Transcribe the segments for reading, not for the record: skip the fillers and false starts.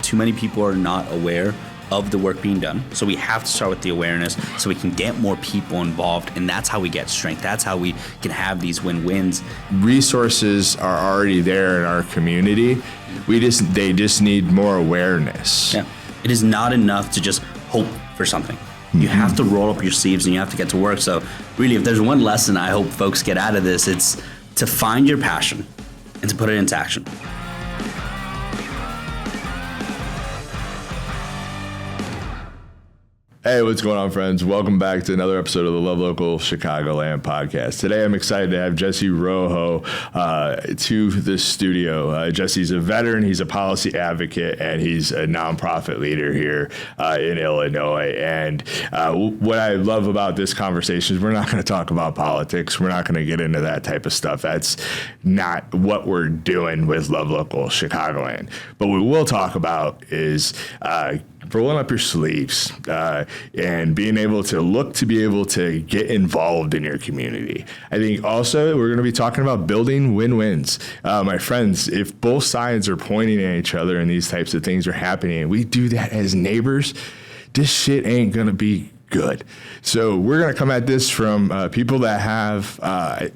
too many people are not aware of the work being done. So we have to start with the awareness so we can get more people involved, and that's how we get strength. That's how we can have these win-wins. Resources are already there in our community. They just need more awareness. Yeah. It is not enough to just hope for something. You have to roll up your sleeves and you have to get to work. So really, if there's one lesson I hope folks get out of this, it's to find your passion and to put it into action. Hey, what's going on, friends? Welcome back to another episode of the Love Local Chicagoland podcast. Today, I'm excited to have Jesse Rojo to the studio. Jesse's a veteran, he's a policy advocate, and he's a nonprofit leader here in Illinois. And what I love about this conversation is we're not going to talk about politics. We're not going to get into that type of stuff. That's not what we're doing with Love Local Chicagoland. But what we will talk about is rolling up your sleeves and being able to look to be able to get involved in your community. I think also we're going to be talking about building win-wins. My friends, if both sides are pointing at each other and these types of things are happening, and we do that as neighbors, this shit ain't going to be good. So we're going to come at this from people that have,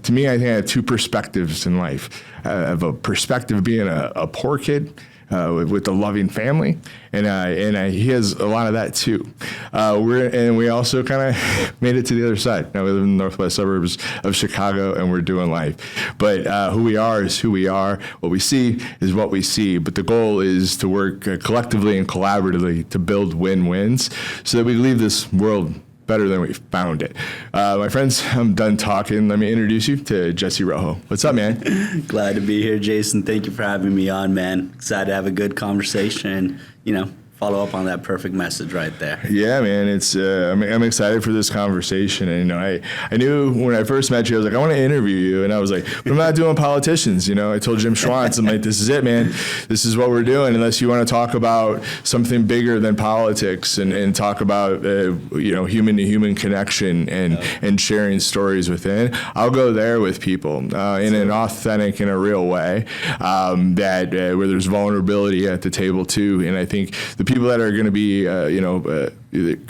to me, I think I have two perspectives in life. I have a perspective of being a poor kid, with a loving family, and he has a lot of that too. We also kind of made it to the other side. Now we live in the northwest suburbs of Chicago, and we're doing life. But who we are is who we are. What we see is what we see. But the goal is to work collectively and collaboratively to build win-wins, so that we leave this world better than we found it. My friends, I'm done talking. Let me introduce you to Jesse Rojo. What's up, man? Glad to be here, Jason. Thank you for having me on, man. Excited to have a good conversation and, follow up on that perfect message right there. Yeah, man. It's I'm excited for this conversation. And, I knew when I first met you, I was like, I want to interview you. And I was like, but I'm not doing politicians. I told Jim Schwantz, I'm like, this is it, man. This is what we're doing. Unless you want to talk about something bigger than politics and talk about, human to human connection and sharing stories within, I'll go there with people in an authentic and a real way where there's vulnerability at the table too. And I think the people that are going to be,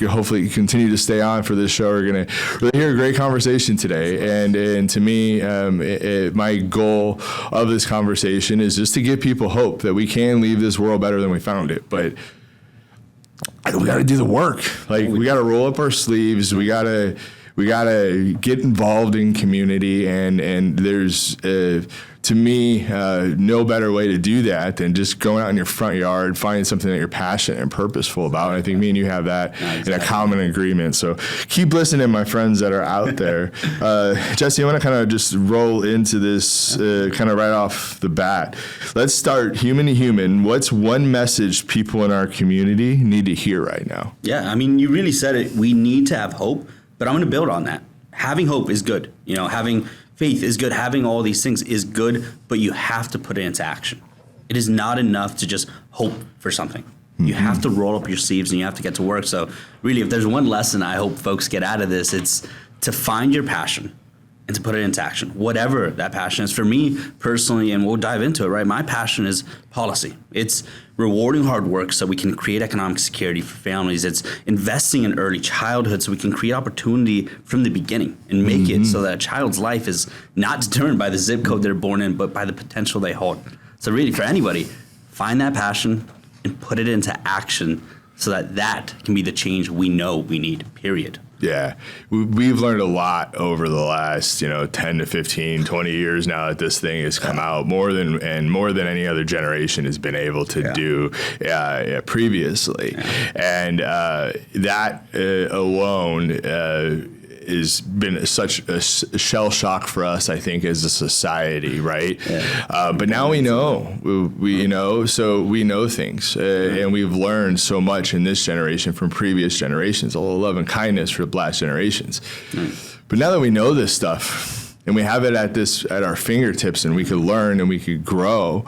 hopefully continue to stay on for this show are going to really hear a great conversation today. And to me, my goal of this conversation is just to give people hope that we can leave this world better than we found it. But we got to do the work. We got to roll up our sleeves. We got to get involved in community. And there's to me, no better way to do that than just going out in your front yard, finding something that you're passionate and purposeful about. And I think me and you have that in a common agreement. So keep listening, my friends that are out there. Jesse, I want to kind of just roll into this kind of right off the bat. Let's start human to human. What's one message people in our community need to hear right now? Yeah, you really said it. We need to have hope, but I'm going to build on that. Having hope is good. Having faith is good. Having all these things is good, but you have to put it into action. It is not enough to just hope for something. You have to roll up your sleeves and you have to get to work. So really, if there's one lesson I hope folks get out of this, it's to find your passion and to put it into action, whatever that passion is. For me personally, and we'll dive into it, right? My passion is policy. It's rewarding hard work so we can create economic security for families. It's investing in early childhood so we can create opportunity from the beginning and make it so that a child's life is not determined by the zip code they're born in, but by the potential they hold. So really, for anybody, find that passion and put it into action so that can be the change we know we need, period. Yeah, we've learned a lot over the last, 10 to 15, 20 years now that this thing has come out more than any other generation has been able to do previously. And that alone has been such a shell shock for us, I think, as a society, right? Yeah. But now we know, so we know things, and we've learned so much in this generation from previous generations, all the love and kindness for the last generations. But now that we know this stuff, and we have it at our fingertips, and we could learn and we could grow,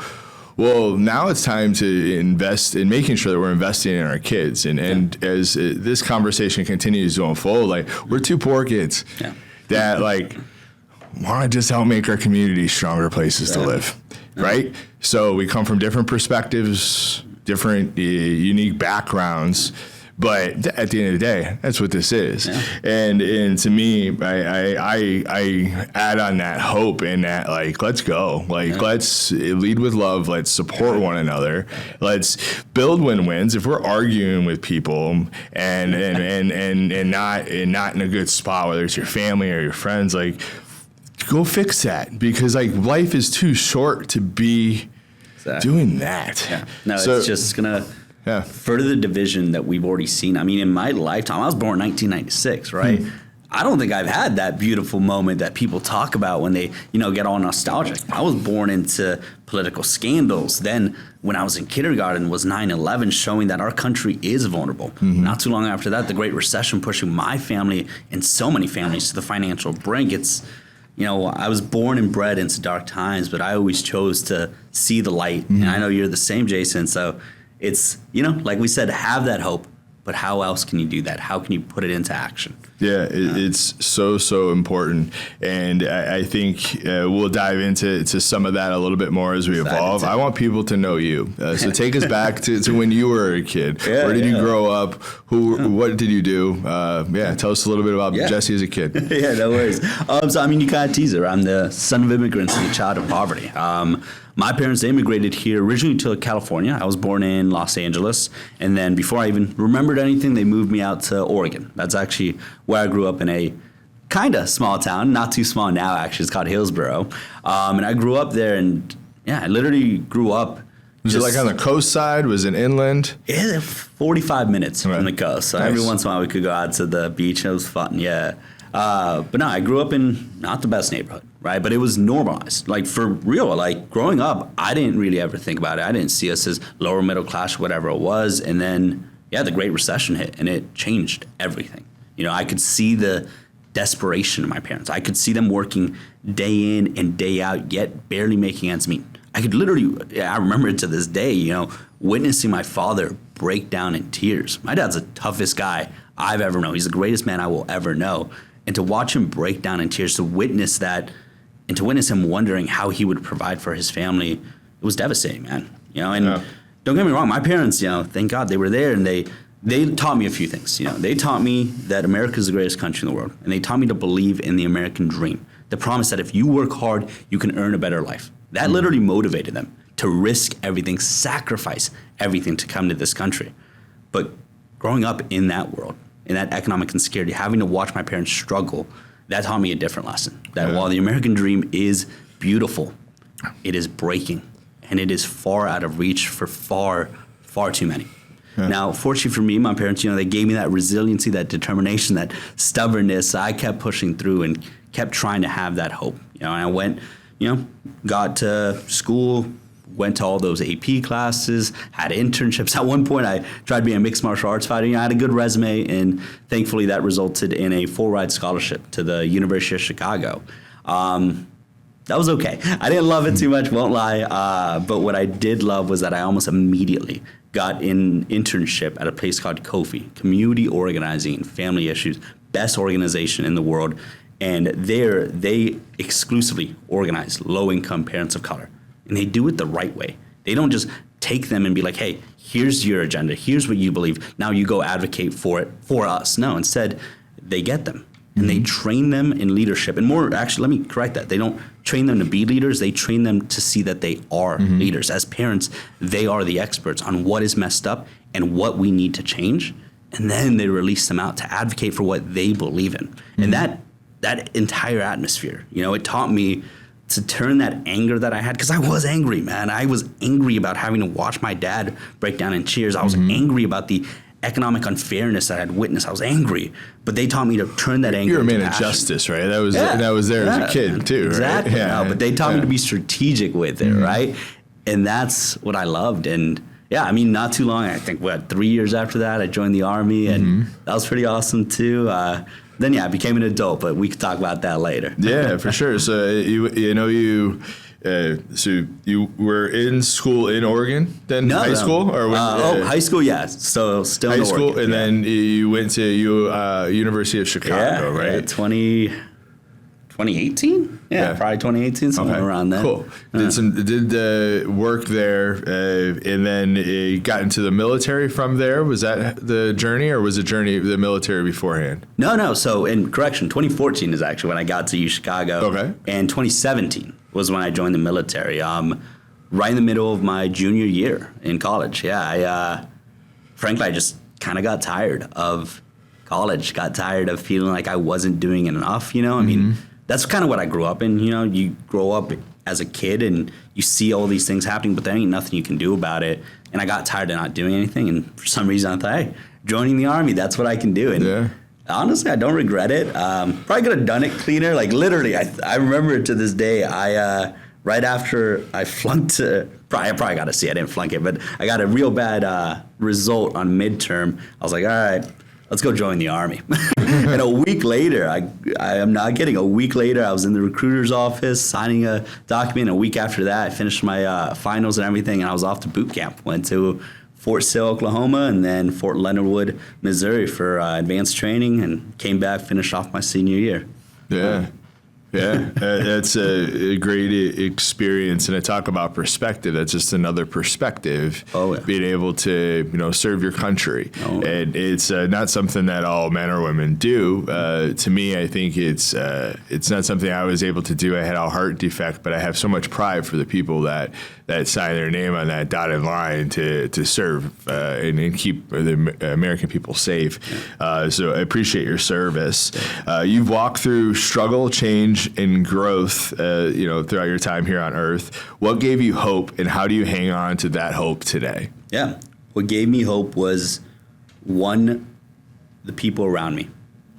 well, now it's time to invest in making sure that we're investing in our kids. And as this conversation continues to unfold, we're two poor kids that want to just help make our community stronger places to live, right? So we come from different perspectives, different, unique backgrounds. But at the end of the day, that's what this is. Yeah. And to me, I add on that hope and that, like, let's go. Like, let's lead with love. Let's support one another. Let's build win-wins. If we're arguing with people and not in a good spot, whether it's your family or your friends, like, go fix that, because like life is too short to be doing that. Yeah. No, so, it's just gonna further the division that we've already seen. I mean, in my lifetime, I was born in 1996, right? I don't think I've had that beautiful moment that people talk about when they, get all nostalgic. I was born into political scandals. Then when I was in kindergarten was 9/11, showing that our country is vulnerable. Not too long after that, the Great Recession pushing my family and so many families to the financial brink. It's, I was born and bred into dark times, but I always chose to see the light. And I know you're the same, Jason. So it's, like we said, have that hope, but how else can you do that? How can you put it into action? Yeah, it's so important. And I think we'll dive into some of that a little bit more as we evolve. I want people to know you. So take us back to when you were a kid. Where did you grow up? What did you do? Tell us a little bit about Jesse as a kid. No worries. You kind of tease it. I'm the son of immigrants and a child of poverty. My parents immigrated here originally to California. I was born in Los Angeles. And then before I even remembered anything, they moved me out to Oregon. That's actually where I grew up, in a kind of small town, not too small now, actually. It's called Hillsboro. And I grew up there, and I literally grew up. Was it like on the coast side? Was it inland? Yeah, 45 minutes from the coast. So every once in a while we could go out to the beach. It was fun, but no, I grew up in not the best neighborhood, right? But it was normalized. Like, for real, like, growing up, I didn't really ever think about it. I didn't see us as lower middle class, whatever it was. And then, the Great Recession hit, and it changed everything. I could see the desperation of my parents. I could see them working day in and day out, yet barely making ends meet. I could literally, I remember it to this day, witnessing my father break down in tears. My dad's the toughest guy I've ever known. He's the greatest man I will ever know. And to watch him break down in tears, to witness that, and to witness him wondering how he would provide for his family, it was devastating, man. Don't get me wrong, my parents, thank God they were there, and they taught me a few things. They taught me that America is the greatest country in the world, and they taught me to believe in the American dream. The promise that if you work hard, you can earn a better life. That literally motivated them to risk everything, sacrifice everything to come to this country. But growing up in that world, in that economic insecurity, having to watch my parents struggle, that taught me a different lesson. That while the American dream is beautiful, it is breaking, and it is far out of reach for far, far too many. Now, fortunately for me, my parents, they gave me that resiliency, that determination, that stubbornness. I kept pushing through and kept trying to have that hope. And I went, got to school, went to all those AP classes, had internships. At one point, I tried to be a mixed martial arts fighter. I had a good resume, and thankfully that resulted in a full-ride scholarship to the University of Chicago. That was okay. I didn't love it too much, won't lie. But what I did love was that I almost immediately got an internship at a place called COFI, Community Organizing and Family Issues, best organization in the world. And there, they exclusively organize low-income parents of color. And they do it the right way. They don't just take them and be like, hey, here's your agenda. Here's what you believe. Now you go advocate for it for us. No, instead, they get them. And they train them in leadership. And more, actually, let me correct that. They don't train them to be leaders. They train them to see that they are leaders. As parents, they are the experts on what is messed up and what we need to change. And then they release them out to advocate for what they believe in. And that entire atmosphere, it taught me to turn that anger that I had, because I was angry, man. I was angry about having to watch my dad break down in tears. I was angry about the economic unfairness that I had witnessed. I was angry, but they taught me to turn that anger. You're a man of justice, right? That was there as a kid too, exactly. Right? Yeah. No, but they taught me to be strategic with it, right? And that's what I loved. And not too long. I think 3 years after that, I joined the Army, and that was pretty awesome too. Then I became an adult, but we could talk about that later. Yeah, for sure. So so you were in school in Oregon, then high school, or high school? Yes. So still high in school, Oregon, and then you went to University of Chicago, right? 2012, 2018? Yeah, probably 2018, somewhere around then. Cool. Did work there, and then got into the military from there. Was that the journey, or was the military beforehand? No. So, in correction, 2014 is actually when I got to Chicago. Okay. And 2017 was when I joined the military. Right in the middle of my junior year in college. Yeah, frankly, I just kind of got tired of college. Got tired of feeling like I wasn't doing enough. I mean, that's kind of what I grew up in. You grow up as a kid and you see all these things happening, but there ain't nothing you can do about it. And I got tired of not doing anything. And for some reason, I thought, hey, joining the Army, that's what I can do. And honestly, I don't regret it. Probably could have done it cleaner. Like literally, I remember it to this day. Right after I flunked, I probably got to see I didn't flunk it, but I got a real bad result on midterm. I was like, all right, let's go join the Army. And a week later, I am not kidding, a week later, I was in the recruiter's office signing a document. A week after that, I finished my finals and everything, and I was off to boot camp. Went to Fort Sill, Oklahoma, and then Fort Leonard Wood, Missouri for advanced training, and came back, finished off my senior year. Yeah. Yeah, that's a great experience. And I talk about perspective. That's just another perspective. Being able to, serve your country. And it's not something that all men or women do. To me, I think it's not something I was able to do. I had a heart defect, but I have so much pride for the people that sign their name on that dotted line to serve and keep the American people safe. So I appreciate your service. You've walked through struggle, change, and growth, throughout your time here on Earth. What gave you hope, and how do you hang on to that hope today? Yeah. What gave me hope was, one, the people around me.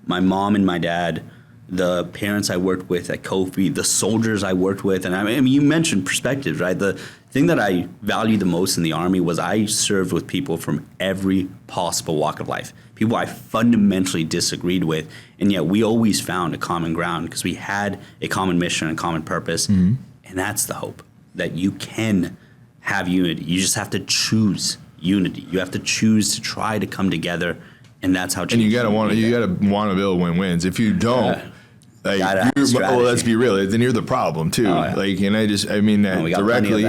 My mom and my dad, the parents I worked with at Kofi, the soldiers I worked with. And I mean, you mentioned perspectives, right? The thing that I valued the most in the Army was I served with people from every possible walk of life, people I fundamentally disagreed with, and yet we always found a common ground because we had a common mission and a common purpose. And that's the hope, that you can have unity. You just have to choose unity. You have to choose to try to come together, and that's how. And you gotta want to build win-wins. If you don't, let's be real. Then you're the problem too. I mean that directly.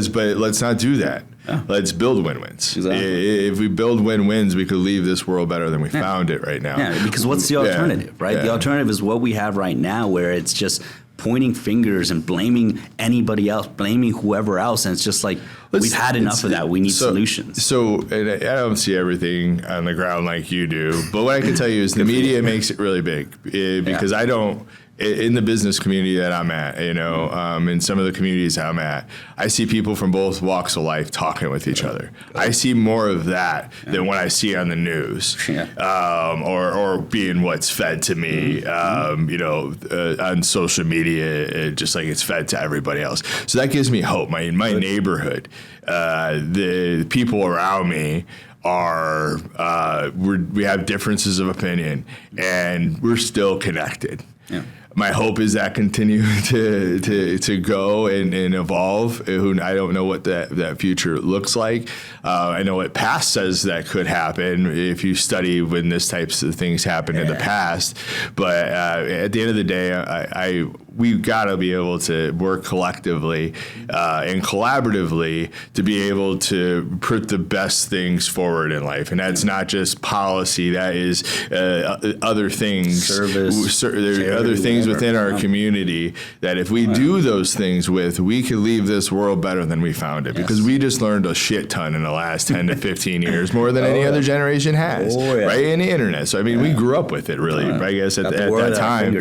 But let's not do that. Let's build win-wins. Exactly. If we build win-wins, we could leave this world better than we found it right now. Yeah, because what's the alternative, right? The alternative is what we have right now, where it's just pointing fingers and blaming anybody else, blaming whoever else, and it's just like we've had enough of that. We need solutions. So, and I don't see everything on the ground like you do, but what I can tell you is the media makes it really big because I don't. In the business community that I'm at, in some of the communities I'm at, I see people from both walks of life talking with each other. I see more of that than what I see on the news, or being what's fed to me, on social media, just like it's fed to everybody else. So that gives me hope. My neighborhood, the people around me we have differences of opinion, and we're still connected. Yeah. My hope is that continue to go and evolve. I don't know what that future looks like. I know what past says that could happen if you study when this types of things happened in the past. But at the end of the day, we've got to be able to work collectively and collaboratively to be able to put the best things forward in life. And that's not just policy. That is other things. Service. There are other things within our community that if we do those things we could leave this world better than we found it. Because we just learned a shit ton in the last 10 to 15 years, more than any other generation has, right? In the internet. So, I mean, we grew up with it really, I guess, at that time.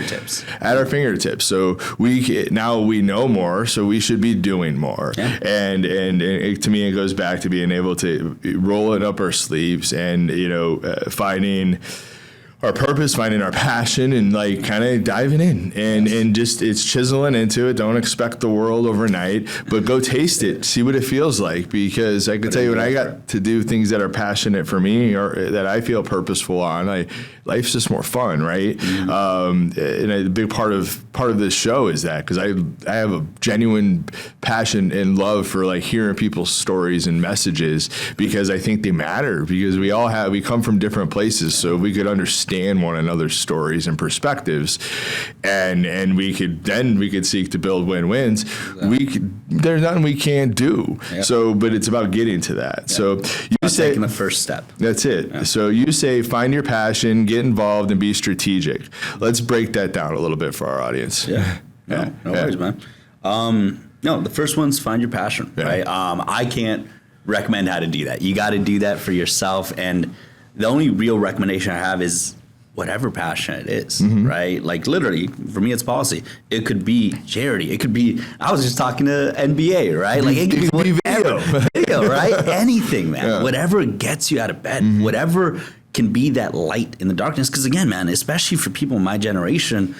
At our fingertips. So we know more, so we should be doing more. Yeah. And to me, it goes back to being able to roll it up our sleeves and, finding our purpose, finding our passion, and kind of diving in and just it's chiseling into it. Don't expect the world overnight, but go taste it, see what it feels like. Because I can tell you, when I got to do things that are passionate for me or that I feel purposeful on, life's just more fun, right? Mm-hmm. And a big part of this show is that because I have a genuine passion and love for hearing people's stories and messages, because I think they matter. Because we come from different places, so if we could understand understand one another's stories and perspectives, and we could seek to build win-wins. There's nothing we can't do. Yep. So, but it's about getting to that. Yep. So you say taking the first step. That's it. Yeah. So you say find your passion, get involved, and be strategic. Let's break that down a little bit for our audience. Yeah. No worries, man. No, the first one's find your passion, right? I can't recommend how to do that. You got to do that for yourself. And the only real recommendation I have is whatever passion it is, right? Like literally, for me, it's policy. It could be charity. It could be, I was just talking to NBA, right? Like it could be whatever. Video, right? Anything, man. Yeah. Whatever gets you out of bed, whatever can be that light in the darkness. Because again, man, especially for people in my generation,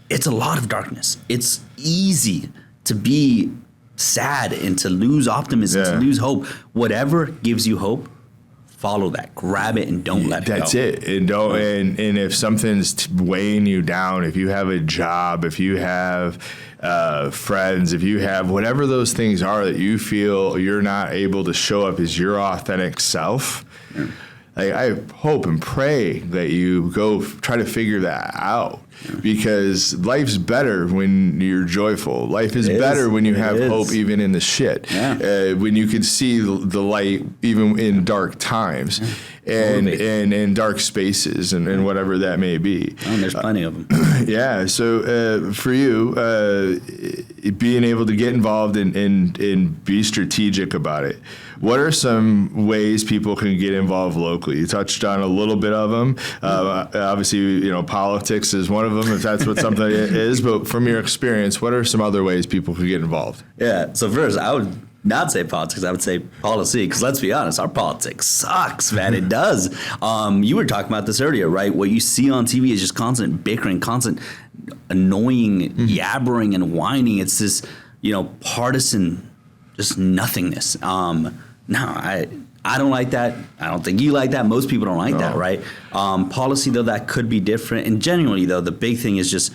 it's a lot of darkness. It's easy to be sad and to lose optimism, to lose hope. Whatever gives you hope, follow that, grab it, and don't let it go. That's it. And don't. And if something's weighing you down, if you have a job, if you have friends, if you have whatever those things are that you feel you're not able to show up as your authentic self. Yeah. I hope and pray that you go try to figure that out, because life's better when you're joyful. Life is better when you have hope even in the shit. Yeah. When you can see the light even in dark times and in dark spaces and whatever that may be. And there's plenty of them. Yeah. So for you, being able to get involved and be strategic about it. What are some ways people can get involved locally? You touched on a little bit of them. Obviously, politics is one of them, if that's what something is. But from your experience, what are some other ways people can get involved? Yeah. So first, I would not say politics. I would say policy, because let's be honest, our politics sucks, man. It does. You were talking about this earlier, right? What you see on TV is just constant bickering, constant annoying yabbering and whining. It's this, partisan, just nothingness. No, I don't like that. I don't think you like that. Most people don't like that, right? Policy, though, that could be different. And genuinely, though, the big thing is just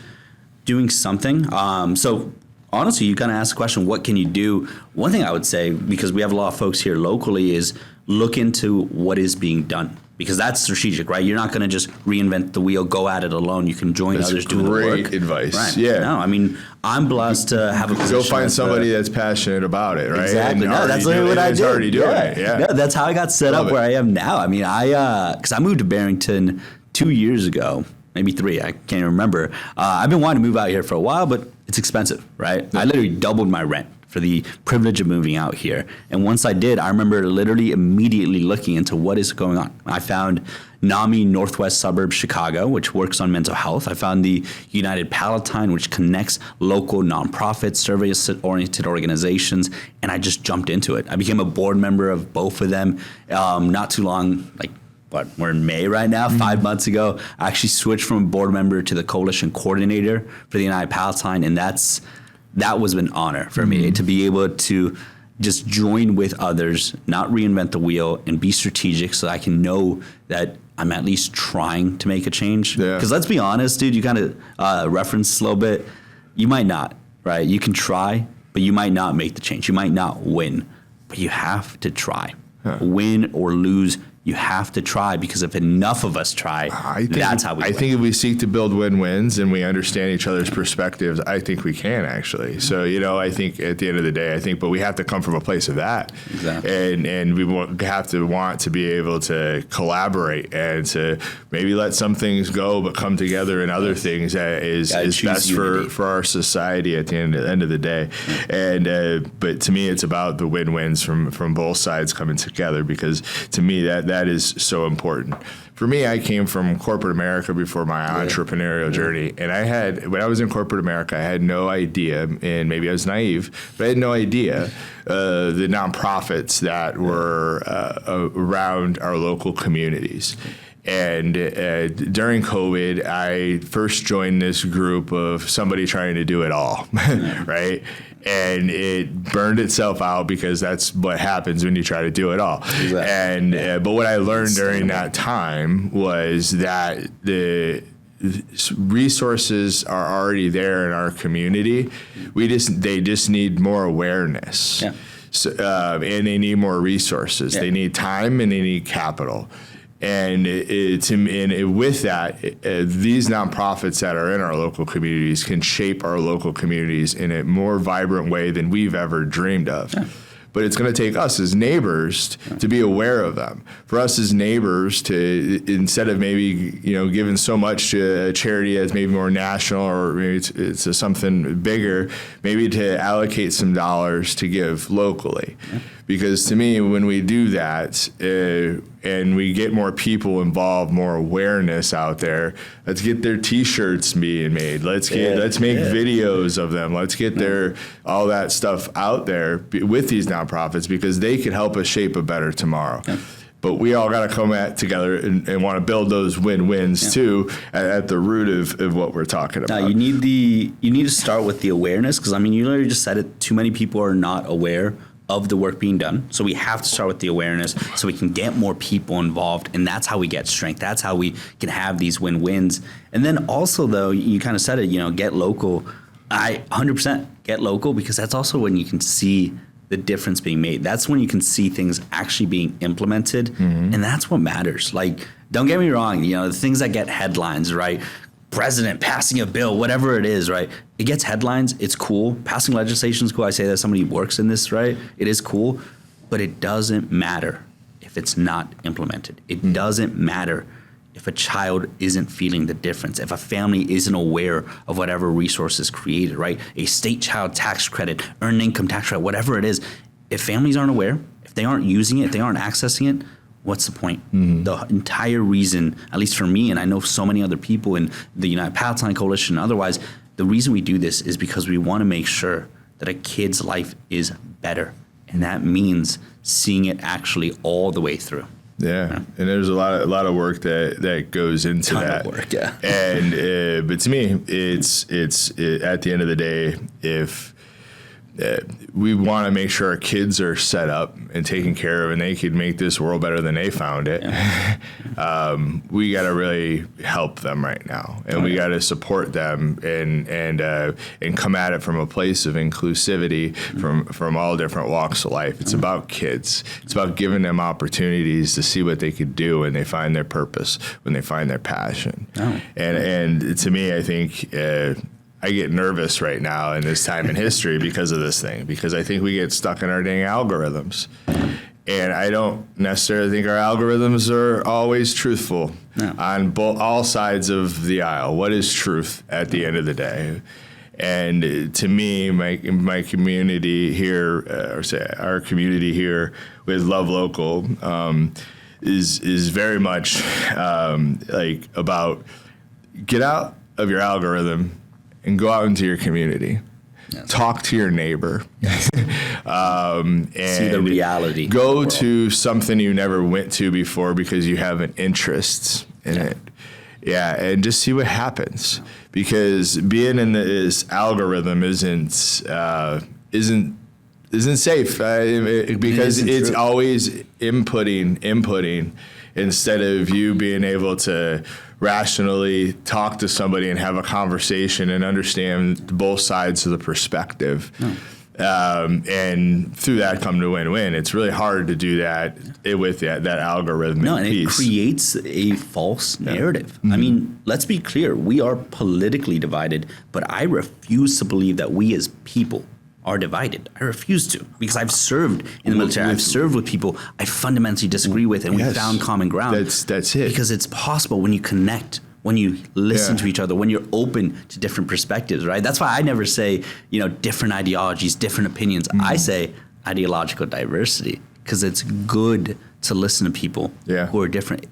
doing something. So honestly, you kind of asked the question, what can you do? One thing I would say, because we have a lot of folks here locally, is look into what is being done. Because that's strategic, right? You're not going to just reinvent the wheel, go at it alone. You can join others doing the work. Great advice. Right. Yeah. No, I mean, I'm blessed to have a position. Go find somebody that's passionate about it, right? Exactly. No, that's literally what I did. Already doing it. Yeah. No, that's how I got set up where I am now. I mean, because I moved to Barrington 2 years ago, maybe 3. I can't even remember. I've been wanting to move out here for a while, but it's expensive, right? Yeah. I literally doubled my rent for the privilege of moving out here. And once I did, I remember literally immediately looking into what is going on. I found NAMI Northwest Suburbs Chicago, which works on mental health. I found the United Palatine, which connects local nonprofits, service-oriented organizations, and I just jumped into it. I became a board member of both of them not too long, we're in May right now, 5 months ago. I actually switched from a board member to the coalition coordinator for the United Palatine, and that was an honor for me to be able to just join with others, not reinvent the wheel, and be strategic so I can know that I'm at least trying to make a change. Because let's be honest, dude, you kind of referenced a little bit. You might not, right? You can try, but you might not make the change. You might not win, but you have to try. Win or lose, you have to try, because if enough of us try, that's how we win. I think if we seek to build win-wins and we understand each other's perspectives, I think we can actually. So, I think at the end of the day, but we have to come from a place of that. Exactly. And we have to want to be able to collaborate and to maybe let some things go, but come together in other things that is best for our society at the end of the day. And but to me, it's about the win-wins from both sides coming together, because to me, that is so important. For me, I came from corporate America before my entrepreneurial journey, and when I was in corporate America, I had no idea, and maybe I was naive, but I had no idea the nonprofits that were around our local communities. And during COVID, I first joined this group of somebody trying to do it all, right? And it burned itself out, because that's what happens when you try to do it all. Exactly. And but what I learned during that time was that the resources are already there in our community. They just need more awareness. Yeah. So, and they need more resources. Yeah. They need time and they need capital. And with that, these nonprofits that are in our local communities can shape our local communities in a more vibrant way than we've ever dreamed of. Yeah. But it's going to take us as neighbors to be aware of them. For us as neighbors to, instead of maybe, giving so much to a charity that's maybe more national or maybe it's something bigger, maybe to allocate some dollars to give locally. Yeah. Because to me, when we do that and we get more people involved, more awareness out there, let's get their T-shirts being made. Let's make videos of them. Let's get all that stuff out there with these nonprofits because they can help us shape a better tomorrow. Yeah. But we all got to come together and want to build those win-wins too at the root of what we're talking about. You need to start with the awareness because you literally just said it. Too many people are not aware of the work being done. So we have to start with the awareness so we can get more people involved. And that's how we get strength. That's how we can have these win-wins. And then also, though, you kind of said it, get local. I 100% get local because that's also when you can see the difference being made. That's when you can see things actually being implemented. Mm-hmm. And that's what matters. Like, don't get me wrong, the things that get headlines, right? President passing a bill, whatever it is, right? It gets headlines. It's cool. Passing legislation is cool. I say that somebody works in this, right? It is cool, but it doesn't matter if it's not implemented. It doesn't matter if a child isn't feeling the difference, if a family isn't aware of whatever resource is created, right? A state child tax credit, earned income tax credit, whatever it is. If families aren't aware, if they aren't using it, if they aren't accessing it, what's the point? Mm-hmm. The entire reason, at least for me, and I know so many other people in the United Palatine Coalition and otherwise, the reason we do this is because we want to make sure that a kid's life is better. And that means seeing it actually all the way through. Yeah. And there's a lot of work that goes into that. Work, yeah. And but to me, it's at the end of the day, if we want to make sure our kids are set up and taken care of and they could make this world better than they found it. Yeah. We got to really help them right now. And we got to support them and come at it from a place of inclusivity from all different walks of life. It's about kids. It's about giving them opportunities to see what they could do when they find their purpose, when they find their passion. And to me, I think I get nervous right now in this time in history because of this thing, because I think we get stuck in our dang algorithms. And I don't necessarily think our algorithms are always truthful on all sides of the aisle. What is truth at the end of the day? And to me, my community here, our community here with Love Local, is very much like about get out of your algorithm and go out into your community. Yes. Talk to your neighbor. Yes. And see the reality. Go to something you never went to before because you have an interest in it. Yeah, and just see what happens. Because being in this algorithm isn't safe because it's always inputting instead of you being able to rationally talk to somebody and have a conversation and understand both sides of the perspective. And through that come to win-win. It's really hard to do that with that algorithmic piece. It creates a false narrative. Mm-hmm. I mean, let's be clear. We are politically divided, but I refuse to believe that we as people are divided. I refuse to, because I've served in the military. I've served with people I fundamentally disagree with, and we found common ground. That's it. Because it's possible when you connect, when you listen to each other, when you're open to different perspectives, right? That's why I never say, different ideologies, different opinions. Mm-hmm. I say ideological diversity, because it's good to listen to people who are different.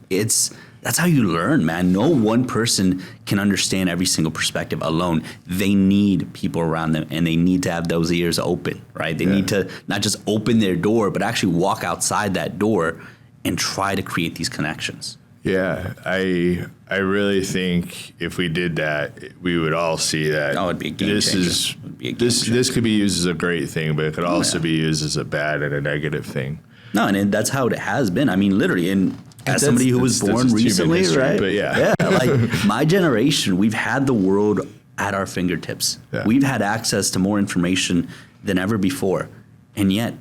That's how you learn, man. No one person can understand every single perspective alone. They need people around them, and they need to have those ears open, right? They need to not just open their door, but actually walk outside that door and try to create these connections. Yeah, I really think if we did that, we would all see that. Oh, it'd be a game changer. This could be used as a great thing, but it could also be used as a bad and a negative thing. No, and that's how it has been. I mean, literally, as somebody who was born recently, history, right? But like my generation, we've had the world at our fingertips. Yeah. We've had access to more information than ever before, and yet,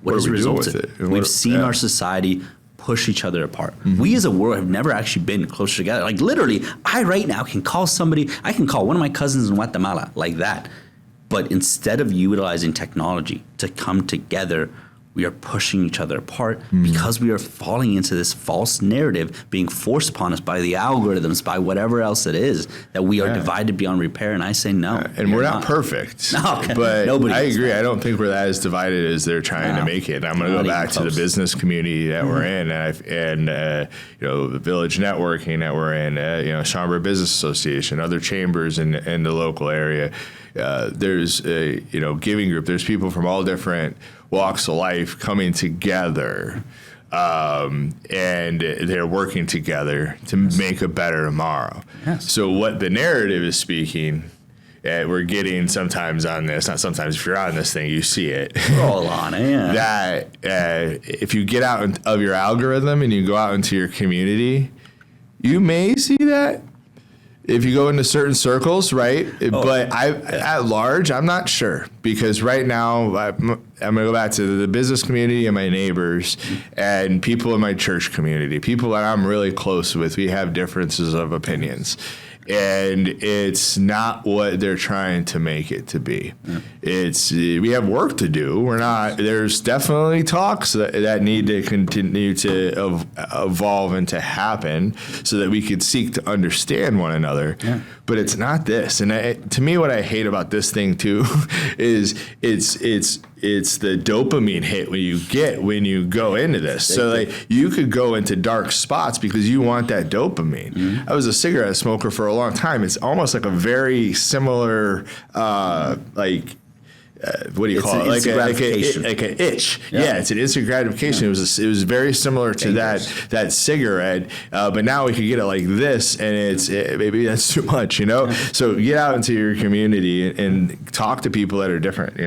what has resulted? We've seen our society push each other apart. We as a world have never actually been closer together. Like literally, I right now can call somebody, I can call one of my cousins in Guatemala like that. But instead of utilizing technology to come together, we are pushing each other apart because we are falling into this false narrative being forced upon us by the algorithms, by whatever else it is, that we are divided beyond repair. And I say no. And we're not perfect. No, but nobody I agree. is. I don't think we're as divided as they're trying to make it. I'm going to go back to the business community that we're in, and the village networking that we're in, Schaumburg Business Association, other chambers in the local area. There's a giving group. There's people from all different walks of life coming together, and they're working together to make a better tomorrow. Yes. So what the narrative is speaking, we're getting sometimes on this, not sometimes, if you're on this thing, you see it. We're all on it, yeah. That if you get out of your algorithm and you go out into your community, you may see that. If you go into certain circles, right? But at large, I'm not sure, because right now I'm going to go back to the business community and my neighbors and people in my church community, people that I'm really close with. We have differences of opinions. And it's not what they're trying to make it to be. We have work to do. There's definitely talks that need to continue to evolve and to happen so that we could seek to understand one another. Yeah. But it's not this. And to me, what I hate about this thing too is it's the dopamine hit when you go into this. So like you could go into dark spots because you want that dopamine. I was a cigarette smoker for a long time. It's almost like a very similar what do you call it? Like an itch. Yeah, it's an instant gratification. Yeah. It was very similar to that cigarette, but now we can get it like this, and maybe that's too much, So get out into your community and talk to people that are different,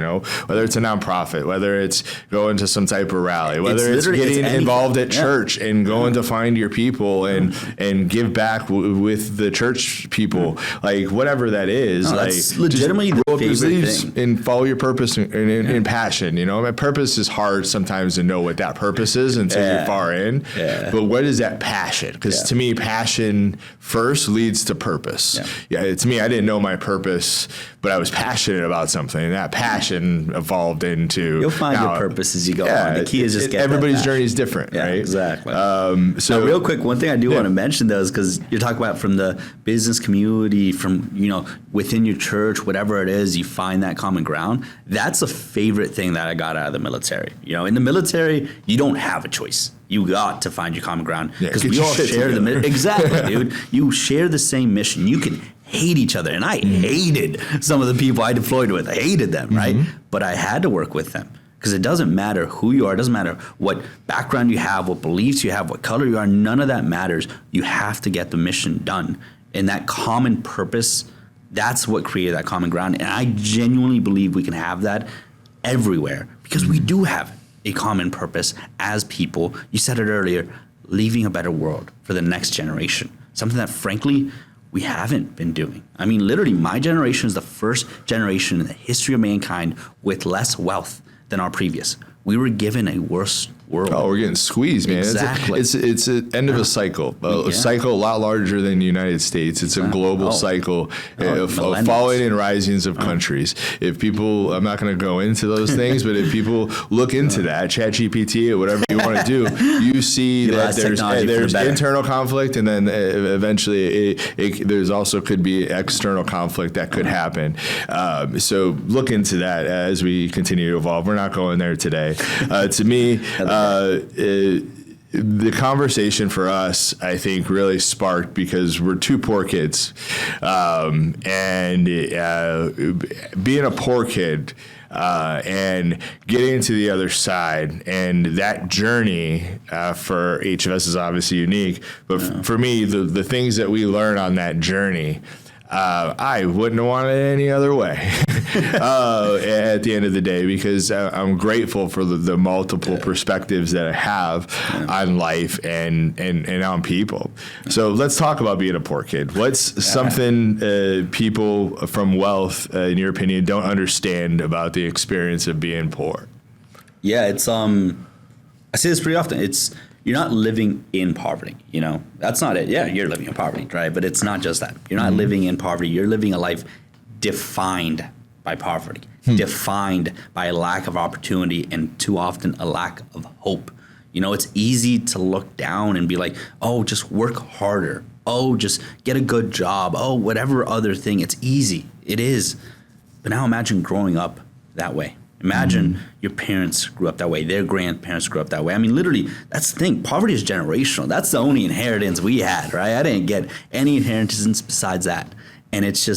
whether it's a nonprofit, whether it's going to some type of rally, whether it's getting involved at church and going to find your people and give back with the church people, like whatever that is. That's legitimately the favorite thing. And follow your purpose and passion. My purpose is hard sometimes to know what that purpose is until you're far in. Yeah. But what is that passion? Because to me, passion first leads to purpose. To me, I didn't know my purpose, but I was passionate about something, and that passion evolved into. You'll find your purpose as you go on. The key is just everybody's journey is different, right? Exactly. So real quick, one thing I do want to mention though is because you're talking about from the business community, from within your church, whatever it is, you find that common ground. That's a favorite thing that I got out of the military. In the military, you don't have a choice. You got to find your common ground because we all share the mission. Exactly, dude. You share the same mission. You can hate each other, and I hated some of the people I deployed with. I hated them, right? But I had to work with them because it doesn't matter who you are. It doesn't matter what background you have, what beliefs you have, what color you are. None of that matters. You have to get the mission done, and that common purpose. That's what created that common ground. And I genuinely believe we can have that everywhere because we do have a common purpose as people. You said it earlier, leaving a better world for the next generation. Something that, frankly, we haven't been doing. I mean, literally, my generation is the first generation in the history of mankind with less wealth than our previous. We were given a worse world. Oh, we're getting squeezed, man. Exactly. It's an end of a cycle. A cycle a lot larger than the United States. It's a global cycle of falling and risings of countries. If people, I'm not going to go into those things, but if people look into that, ChatGPT or whatever you want to do, you see that there's internal conflict, and then eventually there's also could be external conflict that could happen. So look into that as we continue to evolve. We're not going there today. To me, the conversation for us, I think, really sparked because we're two poor kids, and being a poor kid and getting to the other side, and that journey for each of us is obviously unique. But for me, the things that we learn on that journey, I wouldn't have wanted it any other way at the end of the day, because I'm grateful for the multiple perspectives that I have on life and on people. So let's talk about being a poor kid. What's something people from wealth, in your opinion, don't understand about the experience of being poor? Yeah, it's I say this pretty often. It's you're not living in poverty, you know? That's not it. Yeah, you're living in poverty, right? But it's not just that. You're not living in poverty. You're living a life defined by poverty, defined by a lack of opportunity, and too often a lack of hope. You know, it's easy to look down and be like, oh, just work harder. Oh, just get a good job. Oh, whatever other thing. It's easy. It is. But now imagine growing up that way. Imagine your parents grew up that way. Their grandparents grew up that way. I mean, literally, that's the thing. Poverty is generational. That's the only inheritance we had, right? I didn't get any inheritance besides that. And it's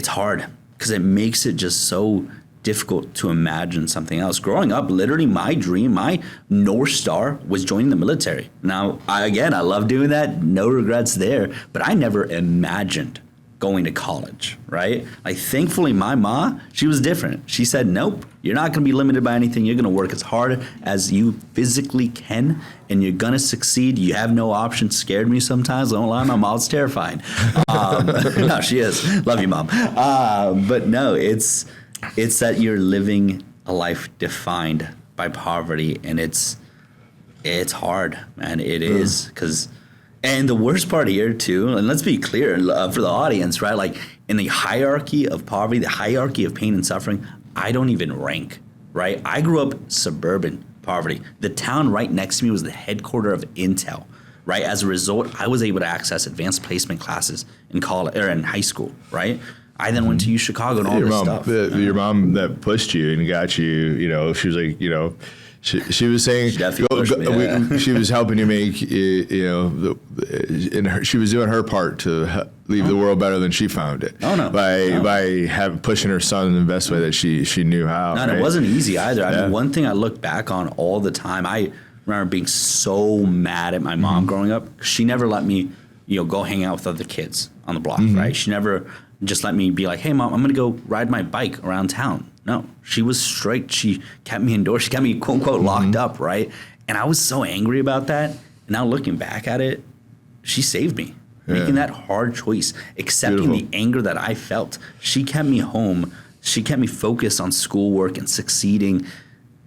hard because it makes it just so difficult to imagine something else. Growing up, literally my dream, my North Star was joining the military. Now, I love doing that. No regrets there. But I never imagined going to college, right? Like, thankfully, my ma, she was different. She said, nope, you're not going to be limited by anything. You're going to work as hard as you physically can, and you're going to succeed. You have no option. Scared me sometimes. Don't lie, my mom's terrifying. No, she is. Love you, Mom. But no, it's that you're living a life defined by poverty, and it's hard, man. It is, because, and the worst part here too, and let's be clear for the audience, right? Like, in the hierarchy of poverty, the hierarchy of pain and suffering, I don't even rank, right? I grew up suburban poverty. The town right next to me was the headquarters of Intel, right? As a result, I was able to access advanced placement classes in college or in high school, right? I then went to U Chicago and all this stuff. Your mom that pushed you and got you, you know, she was like, you know, she was saying, she was helping you make, you know, she was doing her part to leave the world better than she found it. Oh, no. By pushing her son in the best way that she knew how. No, and it wasn't easy either. I mean, one thing I look back on all the time, I remember being so mad at my mom growing up. She never let me, you know, go hang out with other kids on the block, right? She never just let me be like, hey, Mom, I'm going to go ride my bike around town. No, she was strict. She kept me indoors. She kept me, quote, unquote, locked up, right? And I was so angry about that. And now looking back at it, she saved me. Making that hard choice, accepting the anger that I felt. She kept me home. She kept me focused on schoolwork and succeeding.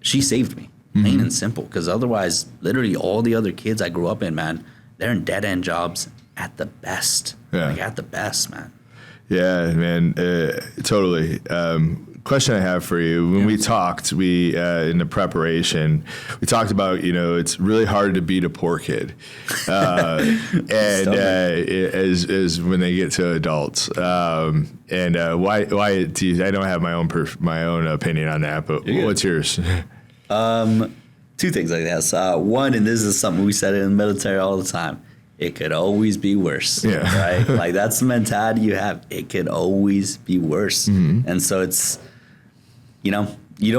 She saved me, plain and simple. Because otherwise, literally all the other kids I grew up in, man, they're in dead-end jobs at the best. Like, at the best, man. Yeah, man, totally. Question I have for you: when we talked, in the preparation, we talked about, you know, it's really hard to beat a poor kid, and as when they get to adults, and why do you, I don't have my own opinion on that, but what's yours? Two things like this. One, and this is something we said in the military all the time. It could always be worse, right? Like, that's the mentality you have. It could always be worse. And so it's, you know, you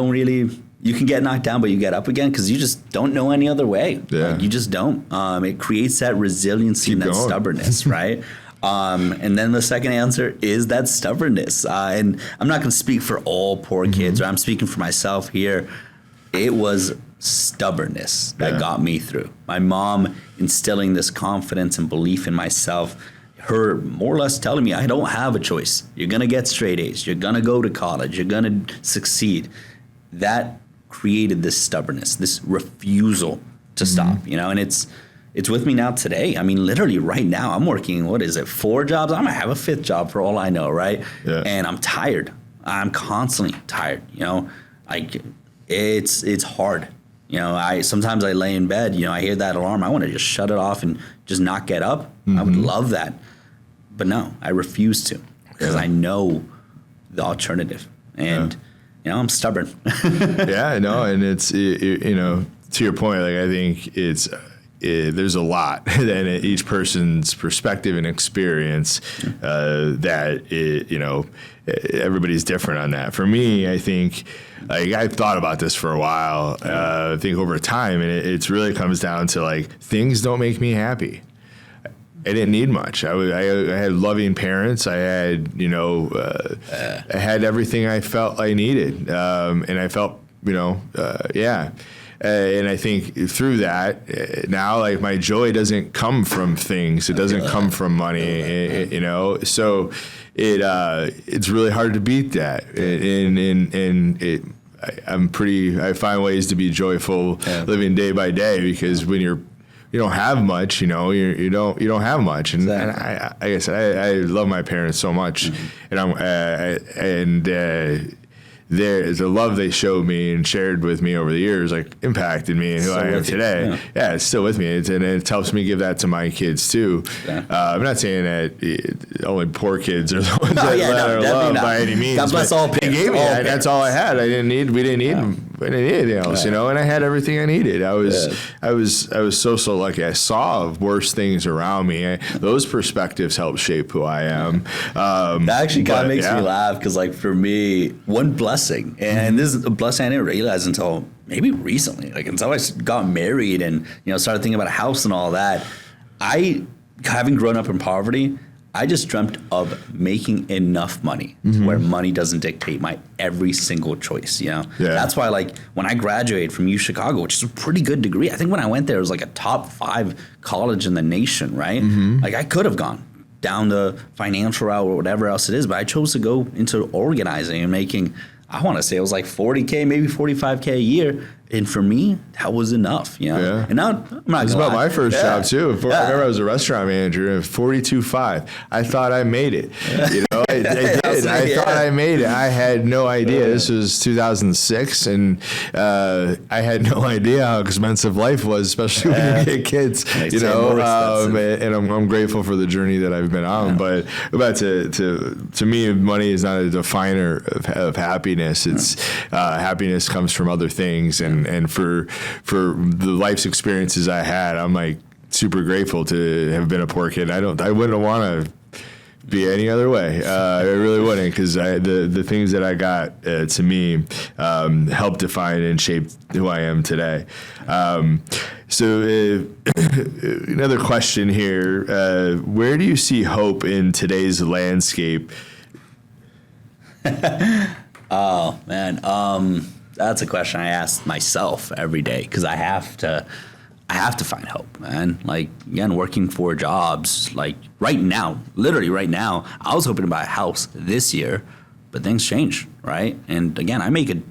can get knocked down, but you get up again because you just don't know any other way. Like, you just don't. It creates that resiliency and that stubbornness, right? And then the second answer is that stubbornness. And I'm not going to speak for all poor kids, or I'm speaking for myself here. It was stubbornness that got me through. My mom instilling this confidence and belief in myself, her more or less telling me I don't have a choice. You're going to get straight A's. You're going to go to college. You're going to succeed. That created this stubbornness, this refusal to stop, you know, and it's with me now today. I mean, literally right now I'm working, 4 jobs? I might have a 5th job for all I know, right? And I'm tired. I'm constantly tired, you know. It's hard. You know, sometimes I lay in bed, you know, I hear that alarm. I want to just shut it off and just not get up. I would love that. But no, I refuse to, because I know the alternative. And, you know, I'm stubborn. And it's, you know, to your point, like, I think there's a lot in each person's perspective and experience you know, everybody's different on that. For me, I think, like, I've thought about this for a while. I think over time, and it really comes down to, like, things don't make me happy. I didn't need much. I had loving parents. I had, you know, I had everything I felt I needed, and I felt, you know, and I think through that, now, like, my joy doesn't come from things. It doesn't come from money, you know. So it's really hard to beat that. And I find ways to be joyful living day by day, because when you don't have much, you don't have much. And, Exactly. and I guess I love my parents so much, and the love they showed me and shared with me over the years, like, impacted me and who I am today. Yeah, it's still with me. And it helps me give that to my kids too. Yeah. I'm not saying that only poor kids are the ones that are loved by any means. God bless all parents. They gave me that. That's all I had. We didn't need anything else, and I had everything I needed. I was so lucky. I saw worse things around me. Those perspectives help shape who I am. That actually kind of makes me laugh, because, like, for me, one blessing, and this is a blessing I didn't realize until maybe recently, like, until I got married and started thinking about a house and all that. Having grown up in poverty, I just dreamt of making enough money to where money doesn't dictate my every single choice. That's why, like, when I graduated from U Chicago, which is a pretty good degree, I think when I went there, it was like a top 5 college in the nation, right? Like, I could have gone down the financial route or whatever else it is, but I chose to go into organizing and making, I want to say it was like $40K, maybe $45K a year. And for me, that was enough, Yeah. And now, I'm not It's about my first job too. I remember I was a restaurant manager and 42.5. I thought I made it. I did. I thought I made it. I had no idea. This was 2006, and I had no idea how expensive life was, especially when you get kids. And I'm grateful for the journey that I've been on. But to me, money is not a definer of happiness. It's happiness comes from other things, and for the life's experiences I had, I'm like super grateful to have been a poor kid. I wouldn't want to be any other way. I really wouldn't, because the things that I got to me helped define and shape who I am today. So another question here: where do you see hope in today's landscape? Oh man, that's a question I ask myself every day, because I have to find hope, man. Like, again, working 4 jobs, like right now, literally right now, I was hoping to buy a house this year, but things change, right? And again, I make a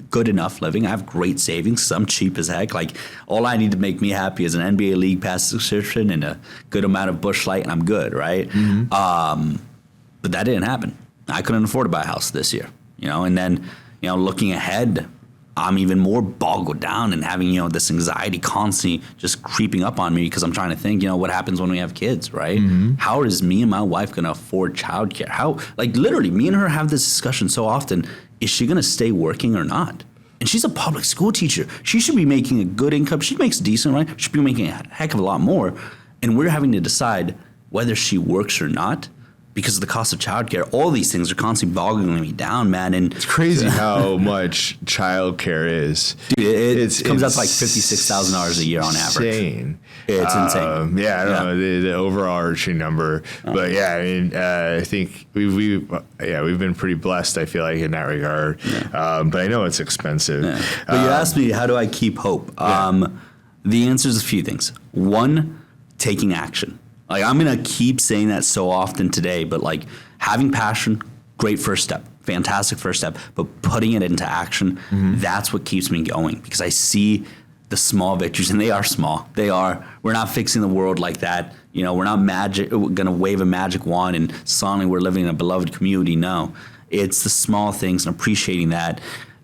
good enough living. I have great savings. I'm cheap as heck. Like, all I need to make me happy is an NBA League Pass subscription and a good amount of Busch Light, and I'm good, right? But that didn't happen. I couldn't afford to buy a house this year, and then, looking ahead, I'm even more boggled down and having, this anxiety constantly just creeping up on me, because I'm trying to think, what happens when we have kids, right? How is me and my wife going to afford childcare? How, like, literally, me and her have this discussion so often. Is she going to stay working or not? And she's a public school teacher. She should be making a good income. She makes decent, right? She should be making a heck of a lot more. And we're having to decide whether she works or not, because of the cost of childcare. All these things are constantly boggling me down, man. And it's crazy how much childcare is. Dude, it comes out to like $56,000 a year on average. Insane. It's insane. I don't know the overarching number, but I think we've been pretty blessed, I feel like, in that regard. But I know it's expensive. But you asked me, how do I keep hope? The answer is a few things. One, taking action. Like, I'm going to keep saying that so often today, but, like, having passion, great first step, fantastic first step, but putting it into action, that's what keeps me going, because I see the small victories, and they are small. They are. We're not fixing the world like that. We're not going to wave a magic wand and suddenly we're living in a beloved community. No, it's the small things and appreciating that.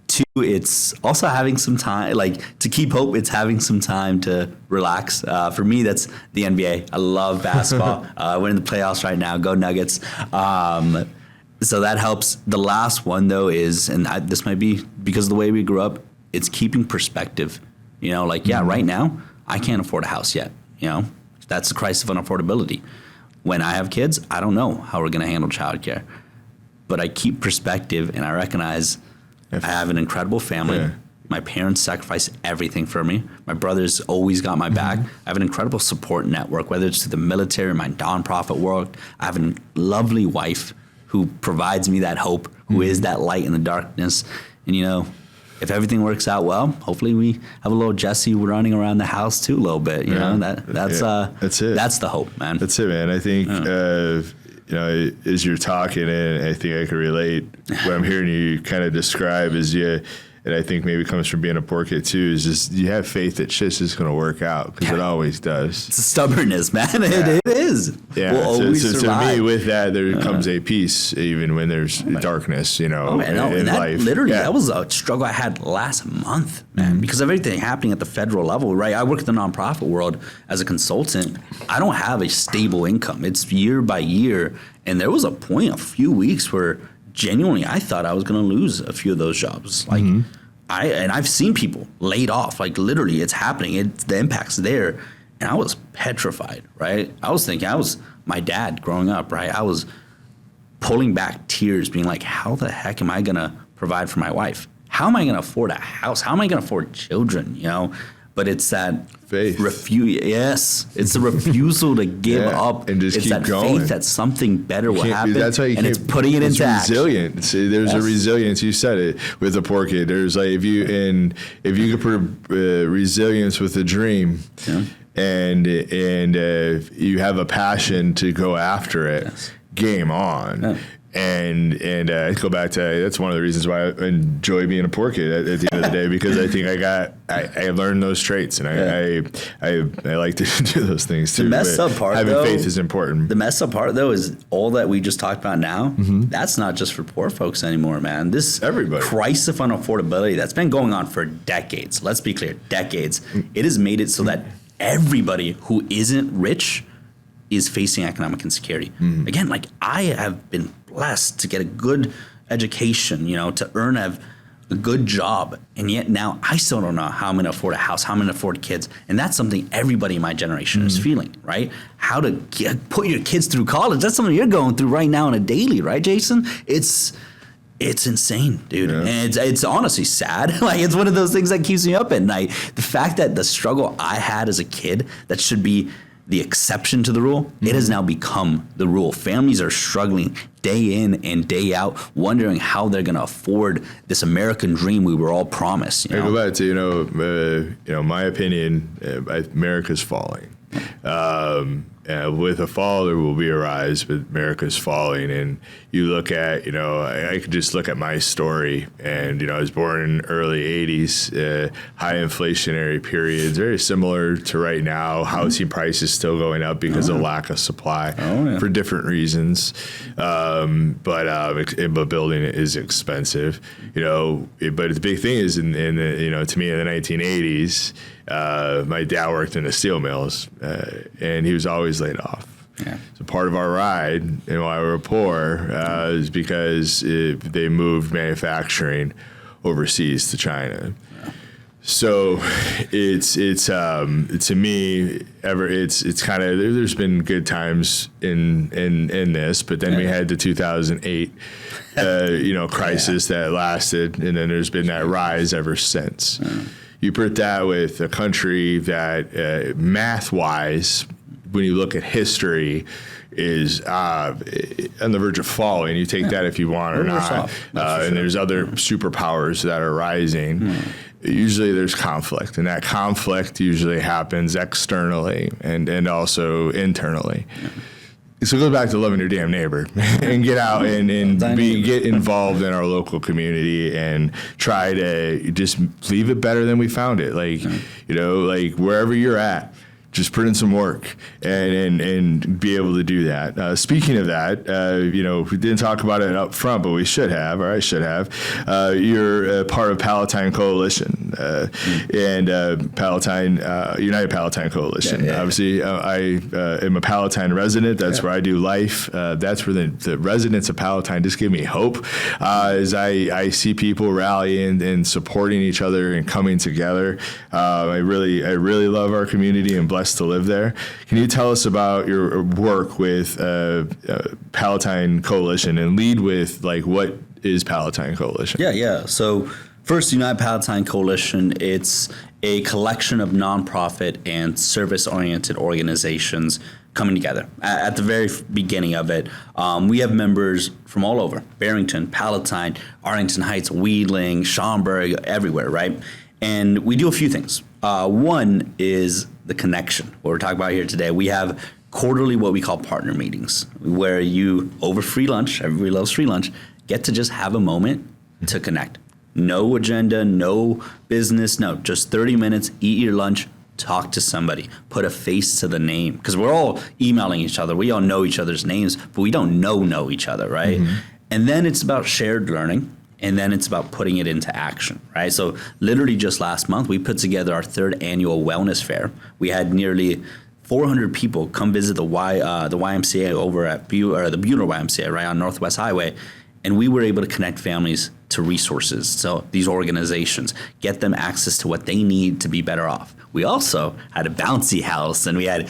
2, it's also having some time, like, to keep hope, it's having some time to relax. For me, that's the NBA. I love basketball. We're in the playoffs right now. Go Nuggets. So that helps. The last one, though, is, and this might be because of the way we grew up, it's keeping perspective. Right now, I can't afford a house yet. That's the crisis of unaffordability. When I have kids, I don't know how we're going to handle childcare. But I keep perspective, and I recognize I have an incredible family. Yeah. My parents sacrificed everything for me. My brother's always got my back. I have an incredible support network, whether it's through the military or my nonprofit work. I have a lovely wife who provides me that hope, who is that light in the darkness. And, if everything works out well, hopefully we have a little Jesse running around the house too a little bit. That's it. That's the hope, man. That's it, man. I think as you're talking, and I think I can relate, what I'm hearing you kind of describe is and I think maybe comes from being a poor kid too, is just you have faith that shit's just going to work out, because it always does. It's a stubbornness, man. It is. Yeah. We'll always so to survive. me, with that, there comes a peace, even when there's darkness, in life. Literally, that was a struggle I had last month, man, because of everything happening at the federal level, right? I work in the nonprofit world as a consultant. I don't have a stable income. It's year by year. And there was a point, a few weeks, where genuinely I thought I was going to lose a few of those jobs. Like I've seen people laid off, like literally it's happening. The impact's there. And I was petrified, right? I was thinking, I was my dad growing up, right? I was pulling back tears, being like, how the heck am I going to provide for my wife? How am I going to afford a house? How am I going to afford children, But it's that faith. Yes, it's the refusal to give up. And just it's keep that going. faith that something better will happen. That's how you and it's putting it into action. Resilient. See, there's a resilience. You said it with a poor kid. There's like if you could put resilience with a dream, and you have a passion to go after it, game on. Yeah. And I go back to, that's one of the reasons why I enjoy being a poor kid at the end of the day, because I think I learned those traits, and I like to do those things too. The messed up part, having faith is important. The messed up part, though, is all that we just talked about now. That's not just for poor folks anymore, man. This everybody crisis of unaffordability that's been going on for decades. Let's be clear, decades. It has made it so that everybody who isn't rich is facing economic insecurity. Again, like I have been blessed to get a good education, to earn a good job. And yet now I still don't know how I'm going to afford a house, how I'm going to afford kids. And that's something everybody in my generation is feeling, right? How to put your kids through college. That's something you're going through right now on a daily, right, Jason? It's insane, dude. Yeah. And it's honestly sad. Like, it's one of those things that keeps me up at night. The fact that the struggle I had as a kid that should be the exception to the rule, it has now become the rule. Families are struggling day in and day out, wondering how they're going to afford this American dream we were all promised. I go back to my opinion. America's falling. With a fall, there will be a rise, but America's falling. And you look at, I could just look at my story. And, I was born in early 80s, high inflationary periods, very similar to right now. Housing prices still going up because of lack of supply for different reasons. But building it is expensive, but the big thing is to me in the 1980s, my dad worked in the steel mills, and he was always laid off. Yeah. So part of our ride, and why we were poor, is because they moved manufacturing overseas to China. Yeah. So it's to me it's kind of, there's been good times in this, but then we had the 2008 crisis that lasted, and then there's been that rise ever since. You put that with a country that math-wise, when you look at history, is on the verge of falling. You take that if you want or not. And there's other superpowers that are rising. Usually there's conflict, and that conflict usually happens externally and also internally. So it goes back to loving your damn neighbor and get out and get involved in our local community and try to just leave it better than we found it. Like, like wherever you're at, just put in some work and be able to do that. Speaking of that, we didn't talk about it up front, but we should have, or I should have. You're a part of Palatine Coalition and Palatine United Palatine Coalition. Yeah. Obviously, I am a Palatine resident. That's where I do life. That's where the residents of Palatine just give me hope as I see people rallying and supporting each other and coming together. I really love our community and blessed to live there. Can you tell us about your work with Palatine Coalition and lead with what is Palatine Coalition? Yeah. So first, United Palatine Coalition, it's a collection of nonprofit and service-oriented organizations coming together. At the very beginning of it, we have members from all over: Barrington, Palatine, Arlington Heights, Wheeling, Schaumburg, everywhere, right? And we do a few things. One is the connection. What we're talking about here today. We have quarterly what we call partner meetings, where you, over free lunch, everybody loves free lunch, get to just have a moment to connect. No agenda, no business, no, just 30 minutes, eat your lunch, talk to somebody, put a face to the name. Because we're all emailing each other. We all know each other's names, but we don't know each other, right? And then it's about shared learning. And then it's about putting it into action, right? So literally just last month, we put together our 3rd annual wellness fair. We had nearly 400 people come visit the YMCA over at the Buhler YMCA, right on Northwest Highway. And we were able to connect families to resources. So these organizations, get them access to what they need to be better off. We also had a bouncy house, and we had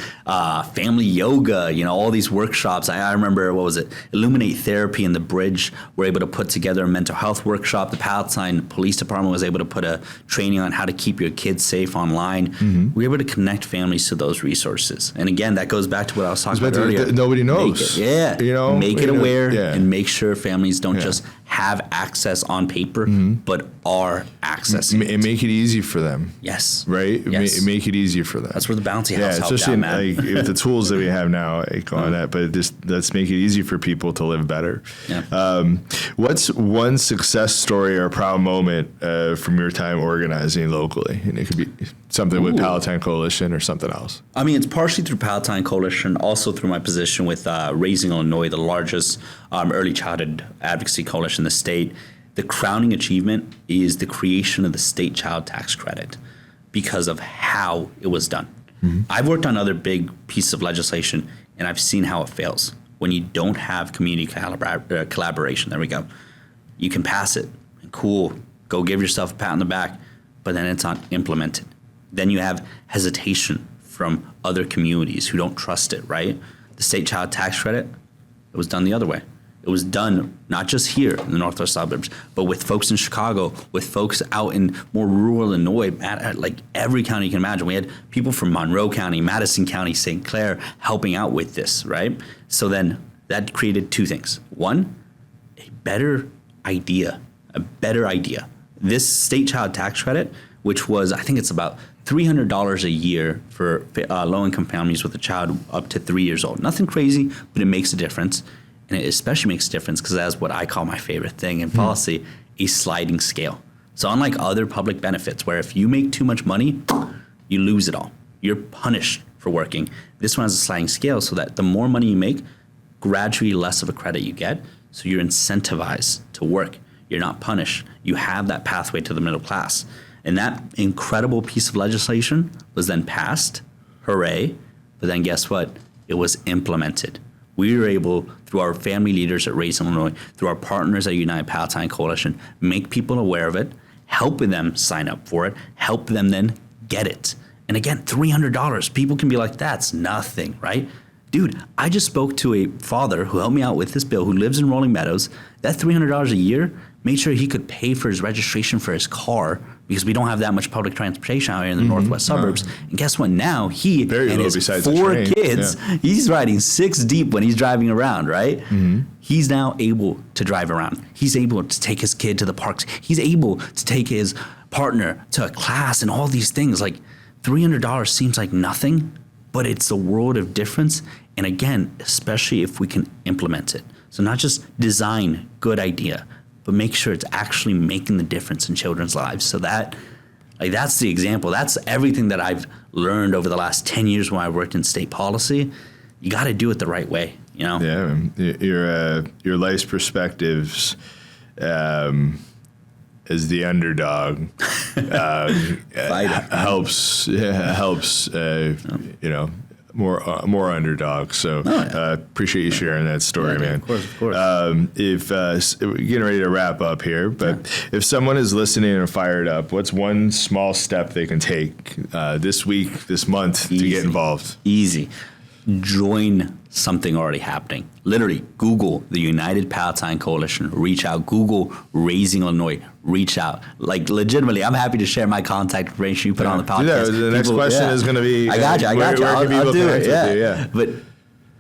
family yoga, all these workshops. I remember, Illuminate Therapy and The Bridge were able to put together a mental health workshop. The Palatine Police Department was able to put a training on how to keep your kids safe online. We were able to connect families to those resources. And again, that goes back to what I was talking about earlier. Nobody knows. Make it aware and make sure families don't just have access on paper, but are accessing and make it easy for them. Yes. Right? Yes. Make it easier for them. That's where the bouncy house helps especially out, man. with the tools that we have now on that, but let's make it easy for people to live better. Yeah. What's one success story or proud moment from your time organizing locally? And it could be something with Palatine Coalition or something else. I mean, it's partially through Palatine Coalition, also through my position with Raising Illinois, the largest early childhood advocacy coalition in the state. The crowning achievement is the creation of the state child tax credit because of how it was done. I've worked on other big pieces of legislation, and I've seen how it fails. When you don't have community collaboration, there we go. You can pass it, and cool, go give yourself a pat on the back, but then it's not implemented. Then you have hesitation from other communities who don't trust it, right? The state child tax credit, it was done the other way. It was done not just here in the northwest suburbs, but with folks in Chicago, with folks out in more rural Illinois, like every county you can imagine. We had people from Monroe County, Madison County, St. Clair helping out with this, right? So then that created two things. One, a better idea. This state child tax credit, which was, I think it's about $300 a year for low-income families with a child up to 3 years old. Nothing crazy, but it makes a difference. And it especially makes a difference because that's what I call my favorite thing in policy, a sliding scale. So unlike other public benefits where if you make too much money, you lose it all. You're punished for working. This one has a sliding scale so that the more money you make, gradually less of a credit you get. So you're incentivized to work. You're not punished. You have that pathway to the middle class. And that incredible piece of legislation was then passed. Hooray. But then guess what? It was implemented. We were able, through our family leaders at Raising Illinois, through our partners at United Palatine Coalition, make people aware of it, helping them sign up for it, help them then get it. And again, $300. People can be like, that's nothing, right? Dude, I just spoke to a father who helped me out with this bill who lives in Rolling Meadows. That $300 a year made sure he could pay for his registration for his car because we don't have that much public transportation out here in the northwest suburbs. And guess what? Now he and his 4 kids, he's riding 6 deep when he's driving around, right? He's now able to drive around. He's able to take his kid to the parks. He's able to take his partner to a class and all these things. Like $300 seems like nothing, but it's a world of difference. And again, especially if we can implement it. So not just design good idea, but make sure it's actually making the difference in children's lives. So that, like, that's the example. That's everything that I've learned over the last 10 years when I worked in state policy. You got to do it the right way, you know? Yeah, your life's perspectives as the underdog helps, you know, more underdogs. So appreciate you sharing that story, man. Of course. If we're getting ready to wrap up here, but if someone is listening and fired up, what's one small step they can take this week, this month to get involved? Easy. Join something already happening. Literally, Google the United Palatine Coalition. Reach out. Google Raising Illinois. Reach out. Like, legitimately, I'm happy to share my contact information you put on the podcast. The next question is going to be, I got you. I'll do it. Yeah. But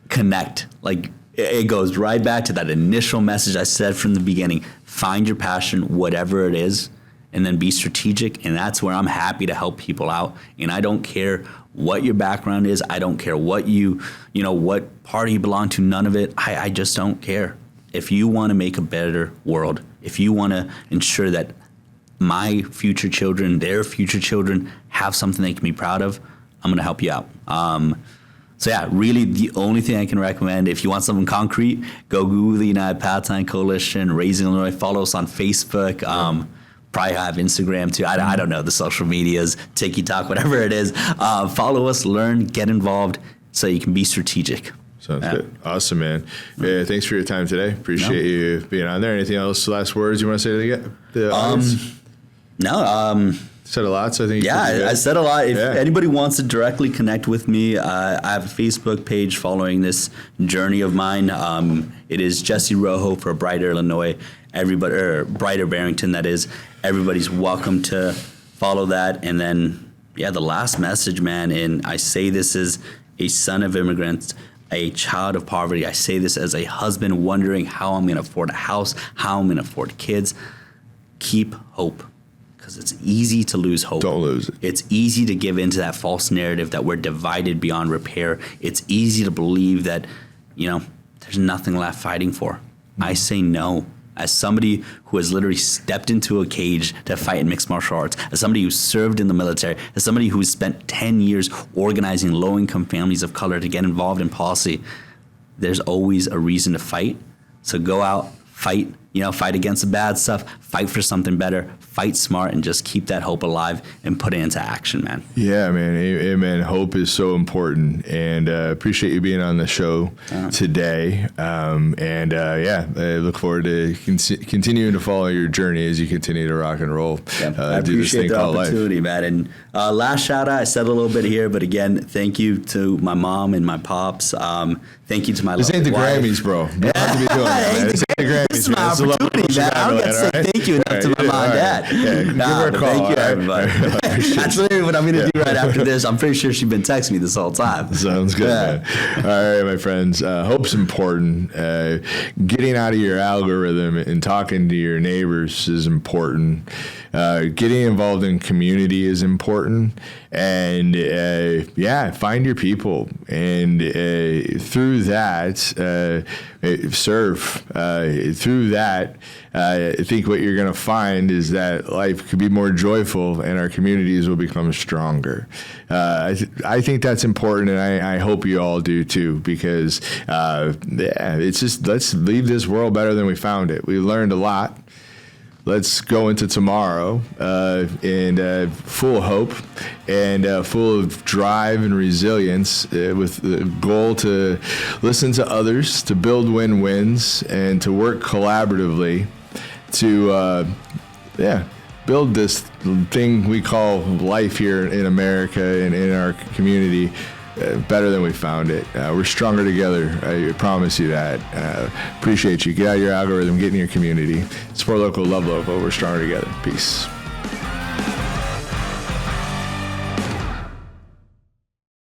connect. Like, it goes right back to that initial message I said from the beginning. Find your passion, whatever it is, and then be strategic. And that's where I'm happy to help people out. And I don't care what your background is. I don't care what what party you belong to. None of it. I just don't care. If you want to make a better world, if you want to ensure that my future children, their future children, have something they can be proud of, I'm going to help you out. So yeah, really the only thing I can recommend, if you want something concrete, go Google the United Palatine Coalition, Raising Illinois, follow us on Facebook. Probably have Instagram too. I don't know, the social medias, TikTok, whatever it is. Follow us, learn, get involved so you can be strategic. Sounds good. Awesome, man. Yeah, thanks for your time today. Appreciate you being on there. Anything else, last words you want to say to the audience? No. Said a lot, so I think I said a lot. If anybody wants to directly connect with me, I have a Facebook page following this journey of mine. It is Jesse Rojo for Brighter Illinois, everybody, or Brighter Barrington, that is. Everybody's welcome to follow that. And then, the last message, man, and I say this as a son of immigrants, a child of poverty. I say this as a husband wondering how I'm going to afford a house, how I'm going to afford kids. Keep hope. Because it's easy to lose hope. Don't lose it. It's easy to give into that false narrative that we're divided beyond repair. It's easy to believe that, there's nothing left fighting for. Mm-hmm. I say no. As somebody who has literally stepped into a cage to fight in mixed martial arts, as somebody who served in the military, as somebody who spent 10 years organizing low-income families of color to get involved in policy, there's always a reason to fight. So go out, fight. Fight against the bad stuff, fight for something better, fight smart, and just keep that hope alive and put it into action, man. Yeah, man. Amen. Hope is so important, and appreciate you being on the show today. I look forward to continuing to follow your journey as you continue to rock and roll. Yeah, I appreciate the opportunity, man. And last shout out, I said a little bit here, but again, thank you to my mom and my pops. Thank you to my This ain't the wife. Grammys, bro. You don't have to be doing that, man. This ain't the Grammys. This is my opportunity, man. I don't get to say thank you enough to my mom and dad. Yeah, give her a call. Thank you, everybody. That's literally what I'm going to do right after this. I'm pretty sure she's been texting me this whole time. Sounds good, man. All right, my friends. Hope's important. Getting out of your algorithm and talking to your neighbors is important. Getting involved in community is important. And find your people. And through that, serve. Through that, I think what you're going to find is that life could be more joyful and our communities will become stronger. I think that's important, and I hope you all do too, because it's just, let's leave this world better than we found it. We learned a lot. Let's go into tomorrow and full of hope and full of drive and resilience with the goal to listen to others, to build win-wins, and to work collaboratively to, build this thing we call life here in America and in our community better than we found it. We're stronger together. I promise you that. Appreciate you. Get out of your algorithm. Get in your community. Support local, love local. We're stronger together. Peace.